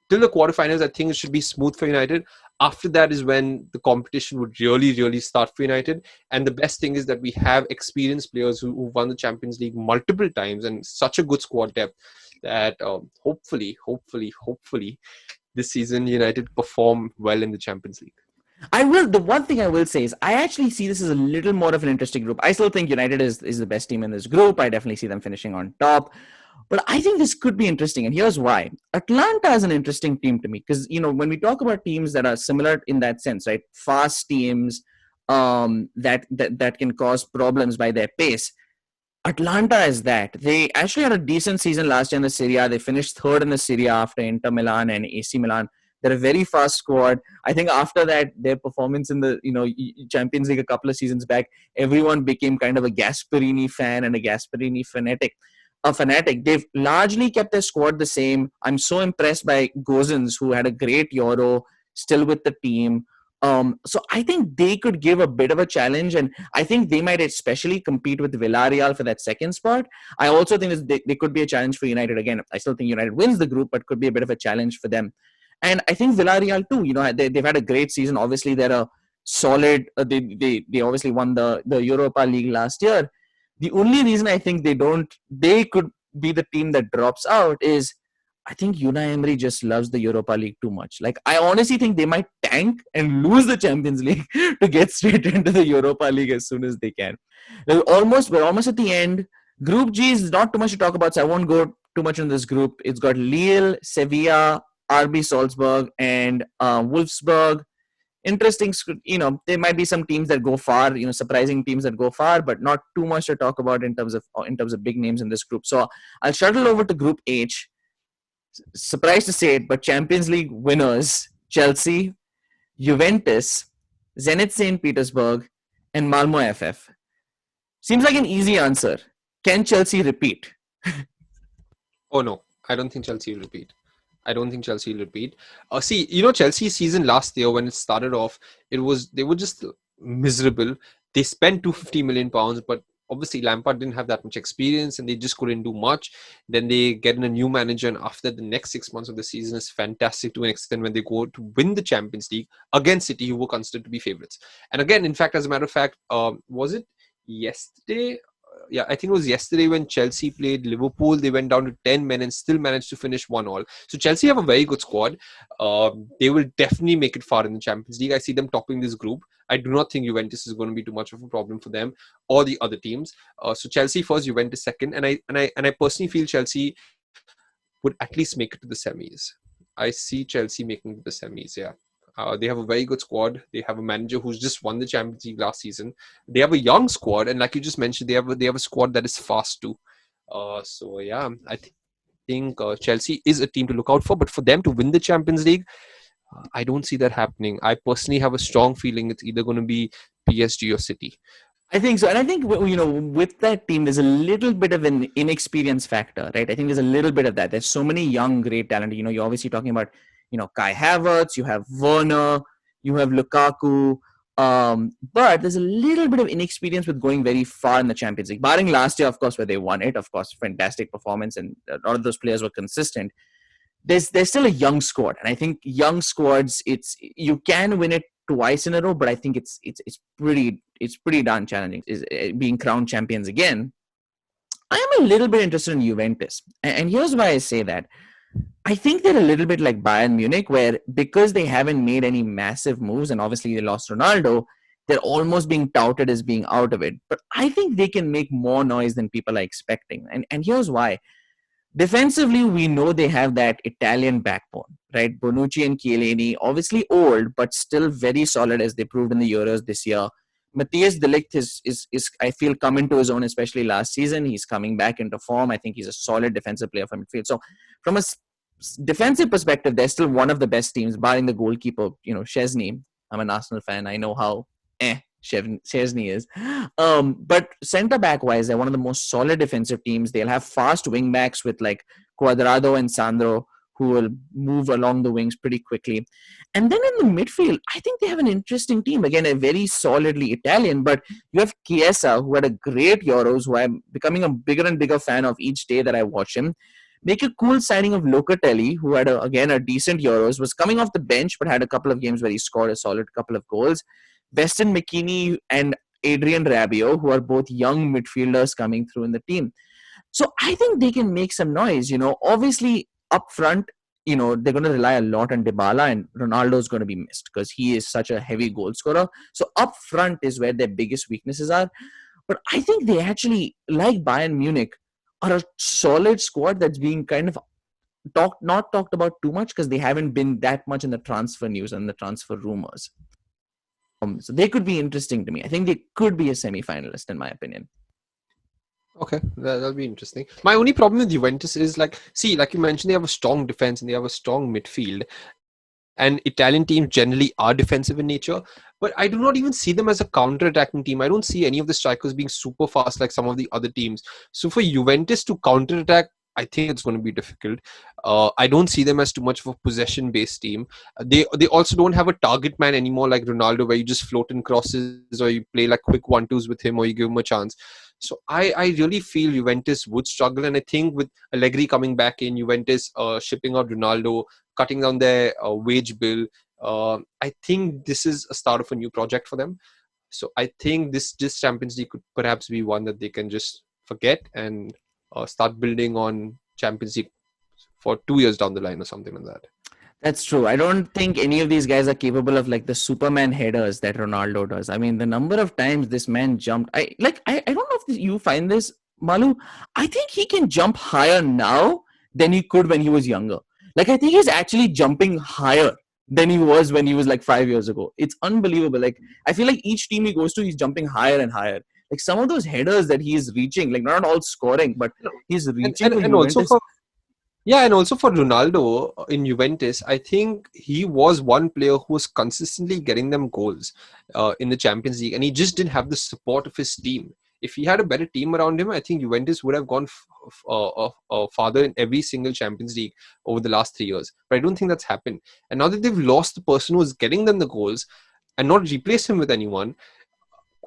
S2: till the quarterfinals, I think it should be smooth for United. After that is when the competition would really start for United. And the best thing is that we have experienced players who won the Champions League multiple times, and such a good squad depth that hopefully this season United perform well in the Champions League.
S1: I will. The one thing I will say is I actually see this as a little more of an interesting group. I still think United is the best team in this group. I definitely see them finishing on top. But I think this could be interesting, and here's why. Atlanta is an interesting team to me because, when we talk about teams that are similar in that sense, right? Fast teams that can cause problems by their pace. Atlanta is that. They actually had a decent season last year in the Serie A. They finished third in the Serie A after Inter Milan and AC Milan They're a very fast squad. I think after that, their performance in the Champions League a couple of seasons back, everyone became kind of a Gasperini fan and a Gasperini fanatic. A fanatic. They've largely kept their squad the same. I'm so impressed by Gozens, who had a great Euro, still with the team. So I think they could give a bit of a challenge, and I think they might especially compete with Villarreal for that second spot. I also think they could be a challenge for United. Again, I still think United wins the group, but could be a bit of a challenge for them. And I think Villarreal too. They've had a great season. Obviously, they're a solid. They obviously won the Europa League last year. The only reason I think they could be the team that drops out is I think Unai Emery just loves the Europa League too much. Like, I honestly think they might tank and lose the Champions League to get straight into the Europa League as soon as they can. We're almost at the end. Group G is not too much to talk about, so I won't go too much in this group. It's got Lille, Sevilla, RB Salzburg, and Wolfsburg. Interesting, there might be some teams that go far, surprising teams that go far, but not too much to talk about in terms of big names in this group. So I'll shuttle over to Group H. Surprised to say it, but Champions League winners Chelsea, Juventus, Zenit St. Petersburg, and Malmo FF. Seems like an easy answer. Can Chelsea repeat?
S2: Oh no, I don't think Chelsea will repeat. See, Chelsea's season last year, when it started off, they were just miserable. They spent £250 million, but obviously Lampard didn't have that much experience and they just couldn't do much. Then they get in a new manager, and after the next 6 months of the season is fantastic to an extent when they go to win the Champions League against City, who were considered to be favourites. And again, in fact, as a matter of fact, was it yesterday? Yeah, I think it was yesterday when Chelsea played Liverpool. They went down to 10 men and still managed to finish 1-1. So Chelsea have a very good squad. They will definitely make it far in the Champions League. I see them topping this group. I do not think Juventus is going to be too much of a problem for them or the other teams. So Chelsea first, Juventus second, and I personally feel Chelsea would at least make it to the semis. I see Chelsea making it to the semis. Yeah. They have a very good squad. They have a manager who's just won the Champions League last season. They have a young squad, and like you just mentioned, they have a squad that is fast too. So yeah, I think Chelsea is a team to look out for. But for them to win the Champions League, I don't see that happening. I personally have a strong feeling it's either going to be PSG or City.
S1: I think so. And I think, with that team, there's a little bit of an inexperience factor, right? I think there's a little bit of that. There's so many young, great talent. You're obviously talking about, Kai Havertz, you have Werner, you have Lukaku. But there's a little bit of inexperience with going very far in the Champions League. Barring last year, of course, where they won it. Of course, fantastic performance, and a lot of those players were consistent. There's still a young squad. And I think young squads, you can win it twice in a row, but I think it's pretty darn challenging being crowned champions again. I am a little bit interested in Juventus, and here's why I say that. I think they're a little bit like Bayern Munich, where because they haven't made any massive moves, and obviously they lost Ronaldo, they're almost being touted as being out of it. But I think they can make more noise than people are expecting, and here's why. Defensively, we know they have that Italian backbone, right? Bonucci and Chiellini, obviously old, but still very solid, as they proved in the Euros this year. Matthias de Ligt is I feel, come into his own, especially last season. He's coming back into form. I think he's a solid defensive player for midfield. So from a defensive perspective, they're still one of the best teams, barring the goalkeeper, Szczesny. I'm an Arsenal fan. I know how Szczesny is. But centre back wise, they're one of the most solid defensive teams. They'll have fast wing backs with like Cuadrado and Sandro, who will move along the wings pretty quickly. And then in the midfield, I think they have an interesting team. Again, a very solidly Italian, but you have Chiesa, who had a great Euros, who I'm becoming a bigger and bigger fan of each day that I watch him. Make a cool signing of Locatelli, who had, a decent Euros, was coming off the bench, but had a couple of games where he scored a solid couple of goals. Weston McKennie and Adrian Rabiot, who are both young midfielders coming through in the team. So I think they can make some noise. Obviously up front, they're going to rely a lot on Dybala, and Ronaldo is going to be missed because he is such a heavy goal scorer. So up front is where their biggest weaknesses are. But I think they actually, like Bayern Munich, are a solid squad that's being kind of not talked about too much because they haven't been that much in the transfer news and the transfer rumors. So they could be interesting to me. I think they could be a semi-finalist, in my opinion.
S2: Okay, that'll be interesting. My only problem with Juventus is like you mentioned, they have a strong defense and they have a strong midfield. and Italian teams generally are defensive in nature. But I do not even see them as a counter-attacking team. I don't see any of the strikers being super fast like some of the other teams. So for Juventus to counter-attack, I think it's going to be difficult. I don't see them as too much of a possession-based team. They also don't have a target man anymore like Ronaldo, where you just float in crosses or you play like quick one-twos with him or you give him a chance. So I really feel Juventus would struggle, and I think with Allegri coming back in, Juventus shipping out Ronaldo, cutting down their wage bill, I think this is a start of a new project for them. So I think this Champions League could perhaps be one that they can just forget and start building on Champions League for 2 years down the line or something like that.
S1: That's true. I don't think any of these guys are capable of like the Superman headers that Ronaldo does. I mean, the number of times this man jumped, I don't know if you find this, Malu. I think he can jump higher now than he could when he was younger. Like, I think he's actually jumping higher than he was when he was like 5 years ago. It's unbelievable. Like, I feel like each team he goes to, he's jumping higher and higher. Like, some of those headers that he's reaching, like, not all scoring, but he's
S2: And
S1: reaching
S2: and,
S1: for
S2: and also
S1: Juventus.
S2: for Yeah, and also for Ronaldo in Juventus, I think he was one player who was consistently getting them goals in the Champions League, and he just didn't have the support of his team. If he had a better team around him, I think Juventus would have gone farther in every single Champions League over the last 3 years. But I don't think that's happened. And now that they've lost the person who was getting them the goals and not replaced him with anyone,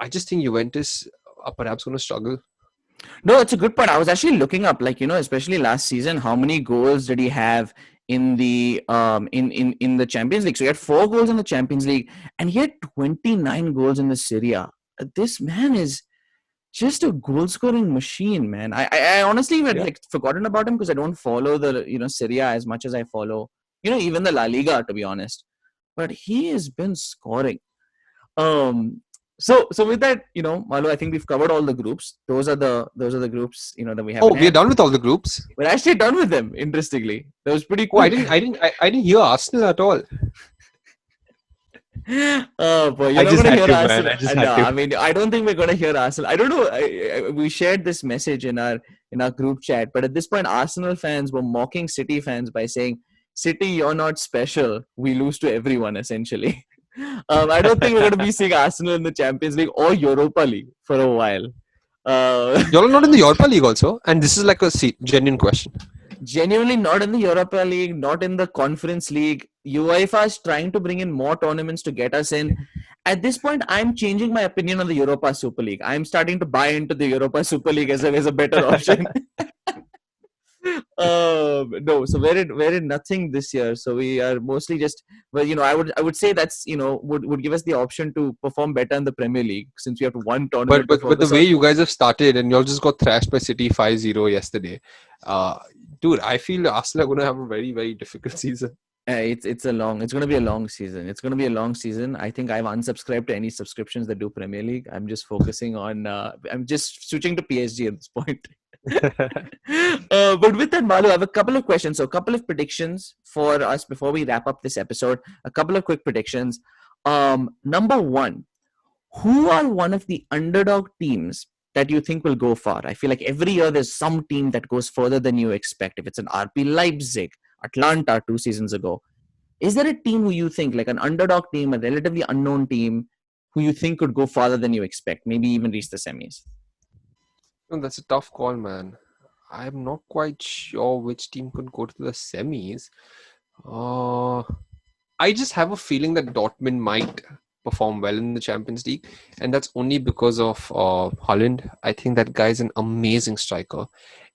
S2: I just think Juventus are perhaps going to struggle.
S1: No, it's a good point. I was actually looking up, like, especially last season, how many goals did he have in the in the Champions League? So he had 4 goals in the Champions League, and he had 29 goals in the Serie A. This man is just a goal scoring machine, man. I honestly had
S2: Yeah.
S1: like forgotten about him because I don't follow the Serie A as much as I follow even the La Liga, to be honest. But he has been scoring. So with that, Malu, I think we've covered all the groups. Those are the groups, that we
S2: Oh,
S1: haven't
S2: we are
S1: had.
S2: done with all the groups.
S1: We're actually done with them, interestingly. That was pretty
S2: Oh,
S1: quick.
S2: I didn't hear Arsenal at all.
S1: Oh boy, you're
S2: I
S1: not
S2: just
S1: gonna
S2: had
S1: hear
S2: to, man.
S1: Arsenal.
S2: I just
S1: No,
S2: had to.
S1: I mean, I don't think we're gonna hear Arsenal. I don't know. We shared this message in our group chat, but at this point, Arsenal fans were mocking City fans by saying, "City, you're not special. We lose to everyone." Essentially, I don't think we're gonna be seeing Arsenal in the Champions League or Europa League for a while.
S2: Y'all are not in the Europa League also, and this is like a genuine question.
S1: Genuinely not in the Europa League, not in the Conference League. UEFA is trying to bring in more tournaments to get us in. At this point, I'm changing my opinion on the Europa Super League. I'm starting to buy into the Europa Super League as a better option. No, so we're in nothing this year. So we are mostly just, well, I would say that's would give us the option to perform better in the Premier League since we have one
S2: But
S1: tournament to
S2: but but the
S1: focus
S2: way
S1: on.
S2: you guys have started and y'all just got thrashed by City 5-0 yesterday. Uh, Dude, I feel Arsenal are going to have a very, very difficult season.
S1: It's going to be a long season. It's going to be a long season. I think I've unsubscribed to any subscriptions that do Premier League. I'm just focusing on. I'm just switching to PSG at this point. But with that, Malu, I have a couple of questions. So, a couple of predictions for us before we wrap up this episode. A couple of quick predictions. Number one, who are one of the underdog teams that you think will go far? I feel like every year there's some team that goes further than you expect. If it's an RB Leipzig, Atlanta 2 seasons ago, is there a team who you think, like an underdog team, a relatively unknown team, who you think could go farther than you expect, maybe even reach the semis?
S2: No, that's a tough call, man. I'm not quite sure which team could go to the semis. Uh, I just have a feeling that Dortmund might perform well in the Champions League, and that's only because of Holland. I think that guy's an amazing striker,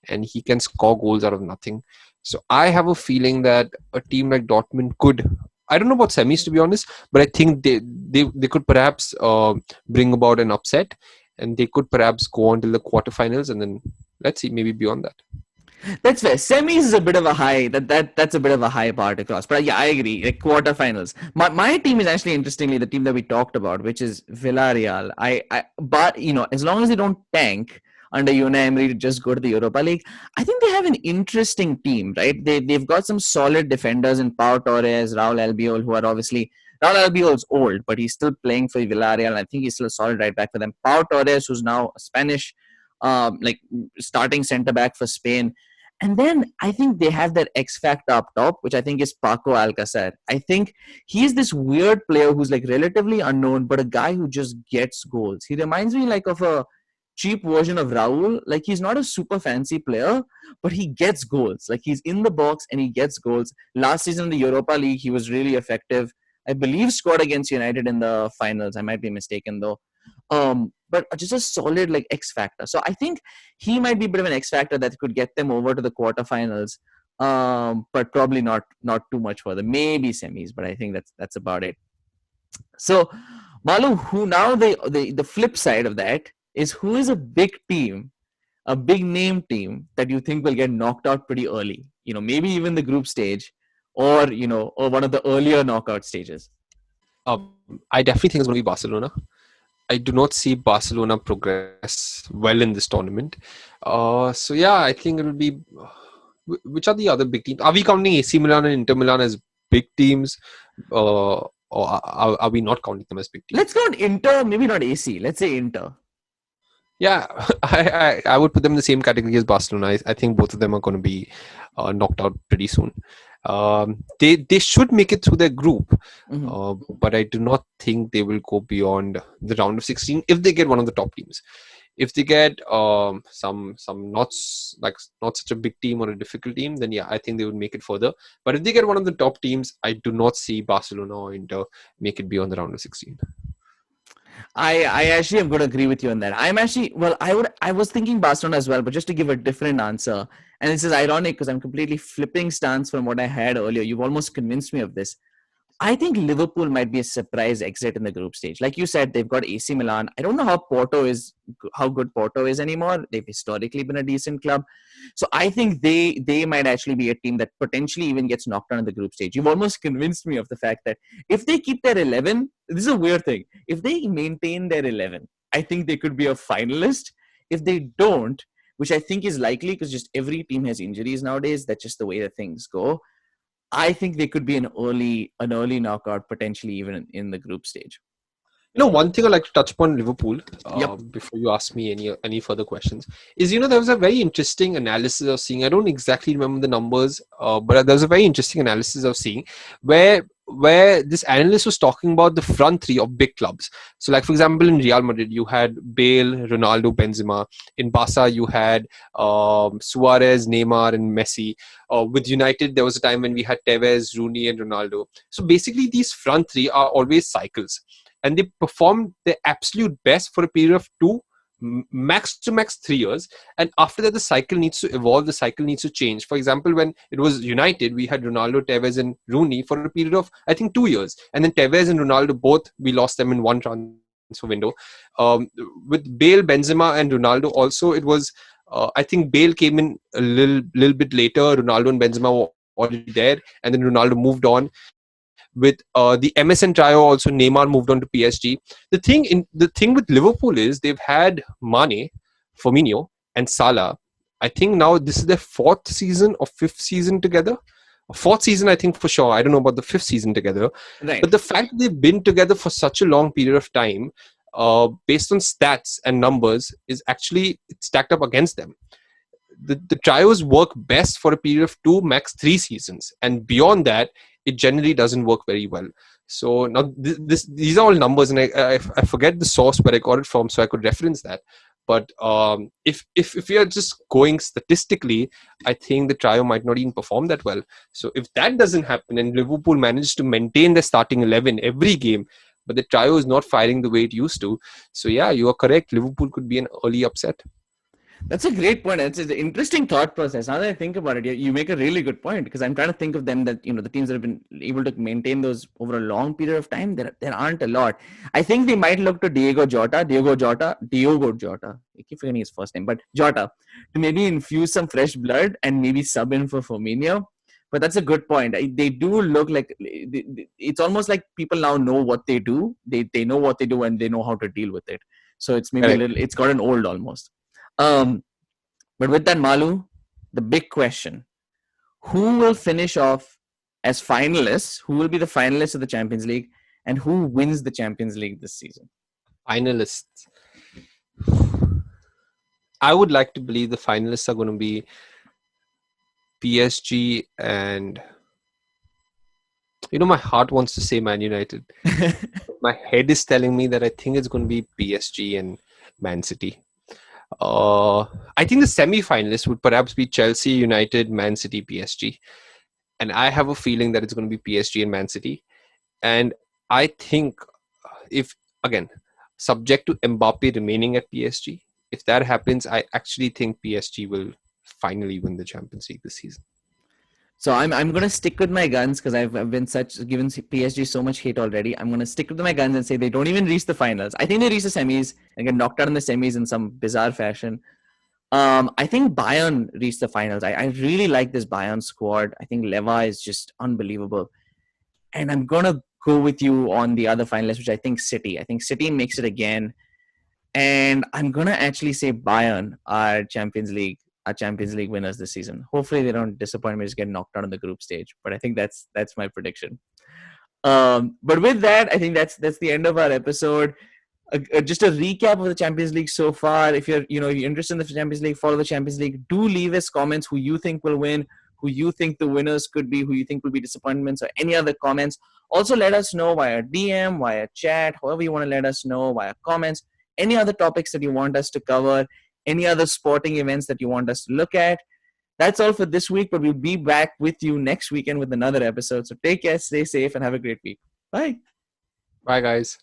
S2: and he can score goals out of nothing. So I have a feeling that a team like Dortmund could. I don't know about semis to be honest, but I think they could perhaps bring about an upset, and they could perhaps go on to the quarterfinals, and then let's see, maybe beyond that.
S1: That's fair. Semis is a bit of a high. That's a bit of a high bar to cross. But yeah, I agree. Like quarterfinals. My team is actually interestingly the team that we talked about, which is Villarreal. But as long as they don't tank under Unai Emery to just go to the Europa League, I think they have an interesting team, right? They've got some solid defenders in Pau Torres, Raul Albiol, who are obviously Raul Albiol's old, but he's still playing for Villarreal. I think he's still a solid right back for them. Pau Torres, who's now a Spanish like starting centre back for Spain. And then I think they have that X factor up top, which I think is Paco Alcacer. I think he's this weird player who's like relatively unknown, but a guy who just gets goals. He reminds me like of a cheap version of Raul. Like he's not a super fancy player, but he gets goals. Like he's in the box and he gets goals. Last season in the Europa League, he was really effective. I believe scored against United in the finals. I might be mistaken though. But just a solid like X factor. So I think he might be a bit of an X factor that could get them over to the quarterfinals. But probably not too much further. Maybe semis, but I think that's about it. So Malu, who now the flip side of that is who is a big team, a big name team that you think will get knocked out pretty early. Maybe even the group stage, or one of the earlier knockout stages.
S2: I definitely think it's going to be Barcelona. I do not see Barcelona progress well in this tournament. So yeah, I think it will be. Which are the other big teams? Are we counting AC Milan and Inter Milan as big teams, or are we not counting them as big teams?
S1: Let's count Inter, maybe not AC. Let's say Inter.
S2: Yeah, I would put them in the same category as Barcelona. I think both of them are going to be knocked out pretty soon. They should make it through their group, but I do not think they will go beyond the round of 16 if they get one of the top teams. If they get some not such a big team or a difficult team, then yeah, I think they would make it further. But if they get one of the top teams, I do not see Barcelona or Inter make it beyond the round of 16.
S1: I actually am going to agree with you on that. I was thinking Barcelona as well, but just to give a different answer. And this is ironic because I'm completely flipping stance from what I had earlier. You've almost convinced me of this. I think Liverpool might be a surprise exit in the group stage. Like you said, they've got AC Milan. I don't know how good Porto is anymore. They've historically been a decent club. So I think they might actually be a team that potentially even gets knocked out in the group stage. You've almost convinced me of the fact that if they keep their 11, this is a weird thing. If they maintain their 11, I think they could be a finalist. If they don't, which I think is likely because just every team has injuries nowadays, that's just the way that things go. I think they could be an early knockout, potentially even in the group stage.
S2: One thing I'd like to touch upon Liverpool
S1: Yep.
S2: before you ask me any further questions is, there was a very interesting analysis of seeing. I don't exactly remember the numbers, but there was a very interesting analysis of seeing where this analyst was talking about the front three of big clubs. So, like for example, in Real Madrid, you had Bale, Ronaldo, Benzema. In Barca, you had Suarez, Neymar, and Messi. With United, there was a time when we had Tevez, Rooney, and Ronaldo. So basically, these front three are always cycles. And they performed their absolute best for a period of max to max 3 years. And after that, the cycle needs to evolve. The cycle needs to change. For example, when it was United, we had Ronaldo, Tevez, and Rooney for a period of, I think, 2 years. And then Tevez and Ronaldo, both, we lost them in one transfer window. With Bale, Benzema, and Ronaldo also, it was, I think Bale came in a little bit later. Ronaldo and Benzema were already there. And then Ronaldo moved on. With the MSN trio, also Neymar moved on to PSG. The thing with Liverpool is they've had Mane, Firmino, and Salah. I think now this is their fourth season or fifth season together. Fourth season, I think for sure. I don't know about the fifth season together.
S1: Right.
S2: But the fact that they've been together for such a long period of time, based on stats and numbers, is actually stacked up against them. The trios work best for a period of 2, max 3 seasons, and beyond that, it generally doesn't work very well. So now these are all numbers, and I forget the source where I got it from, so I could reference that. But if we are just going statistically, I think the trio might not even perform that well. So if that doesn't happen, and Liverpool managed to maintain their starting 11 every game, but the trio is not firing the way it used to, so yeah, you are correct. Liverpool could be an early upset.
S1: That's a great point. It's an interesting thought process. Now that I think about it, you make a really good point because I'm trying to think of them that, the teams that have been able to maintain those over a long period of time. There aren't a lot. I think they might look to Diogo Jota. I keep forgetting his first name, but Jota, to maybe infuse some fresh blood and maybe sub in for Firmino. But that's a good point. They do look like it's almost like people now know what they do. They know what they do and they know how to deal with it. So it's maybe it's gotten old almost. But with that, Malu, the big question: who will finish off as finalists? Who will be the finalists of the Champions League, and who wins the Champions League this season?
S2: Finalists. I would like to believe the finalists are going to be PSG and my heart wants to say Man United. My head is telling me that I think it's going to be PSG and Man City. I think the semi-finalists would perhaps be Chelsea, United, Man City, PSG. And I have a feeling that it's going to be PSG and Man City. And I think if, again, subject to Mbappe remaining at PSG, if that happens, I actually think PSG will finally win the Champions League this season.
S1: So I'm gonna stick with my guns because I've been given PSG so much hate already. I'm gonna stick with my guns and say they don't even reach the finals. I think they reach the semis and get knocked out in the semis in some bizarre fashion. I think Bayern reached the finals. I really like this Bayern squad. I think Leva is just unbelievable. And I'm gonna go with you on the other finalist, which I think City. I think City makes it again. And I'm gonna actually say Bayern are Champions League winners this season. Hopefully they don't disappoint me, just get knocked out on the group stage. But I think that's my prediction. But with that, I think that's the end of our episode. Just a recap of the Champions League so far. If you're interested in the Champions League, follow the Champions League. Do leave us comments who you think will win, who you think the winners could be, who you think will be disappointments, or any other comments. Also, let us know via DM, via chat, however you want to let us know, via comments. Any other topics that you want us to cover, any other sporting events that you want us to look at. That's all for this week, but we'll be back with you next weekend with another episode. So take care, stay safe, and have a great week. Bye.
S2: Bye, guys.